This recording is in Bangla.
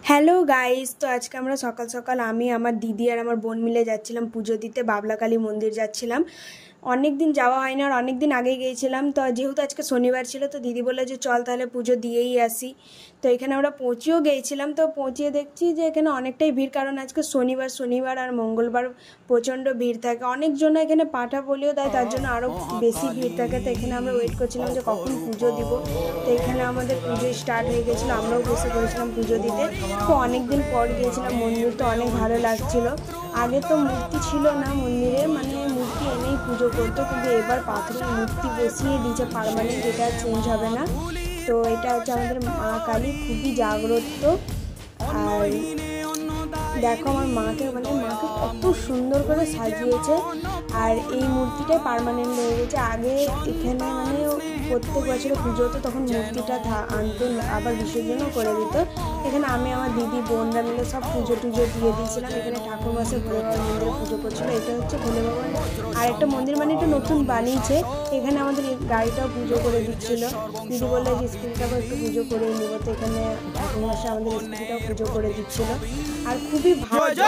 হ্যালো গাইস, তো আজকে আমরা সকাল সকাল আমি আমার দিদি আর আমার বোন মিলে যাচ্ছিলাম পুজো দিতে। বাবলাকালী মন্দির যাচ্ছিলাম। অনেক দিন যাওয়া হয় না আর অনেক দিন আগে গিয়েছিলাম। তো যেহেতু আজকে শনিবার ছিল, তো দিদি বললো যে চল তাহলে পুজো দিয়েই আসি। তো এখানে আমরা পৌঁছেও গিয়েছিলাম। তো পৌঁছিয়ে দেখছি যে এখানে অনেকটাই ভিড়, কারণ আজকে শনিবার আর মঙ্গলবার প্রচণ্ড ভিড় থাকে। অনেকজন এখানে পাঠা বলিও দেয়, তার জন্য আরও বেশি ভিড় থাকে। তো এখানে আমরা ওয়েট করছিলাম যে কখন পুজো দিব। তো এখানে আমাদের পুজো স্টার্ট হয়ে গেছিলো, আমরাও বসে পড়েছিলাম পুজো দিতে। তো অনেক দিন পর গিয়েছিলাম, মন্দির তো অনেক ভালো লাগছিলো। আগে তো মূর্তি ছিল না মন্দিরে, মানে মূর্তি এনেই পুজো করতো, কিন্তু এবার পাথরের মূর্তি বসিয়ে দিয়েছে পার্মানেন্ট, এটা চেঞ্জ হবে না। তো এটা হচ্ছে আমাদের মা কালী, খুবই জাগ্রত। আর দেখো আমার মাকে কত সুন্দর করে সাজিয়েছে। আর এই মূর্তিটাই পার্মানেন্ট হয়ে গেছে। আগে এখানে প্রত্যেক বছরে পুজো হতো, তখন মূর্তিটা আনতো, আবার বিসর্জনও করে দিত। এখানে আমি আমার দিদি বোনরা মিলে সব পুজো টুজো দিয়ে দিয়েছিলাম। এখানে ঠাকুর মাসে ভোলে বাবার মন্দিরে পুজো করছিল। এটা হচ্ছে ভোলে বাবার আরেকটা মন্দির, এটা নতুন বানিয়েছে। এখানে আমাদের গাড়িটাও পুজো করে দিচ্ছিল। দিদি বললে যে স্কুলটাও একটু পুজো করে নিব। তো এখানে ঠাকুর মাসে আমাদের স্কুলটাও পুজো করে দিচ্ছিল। আর খুবই ভালো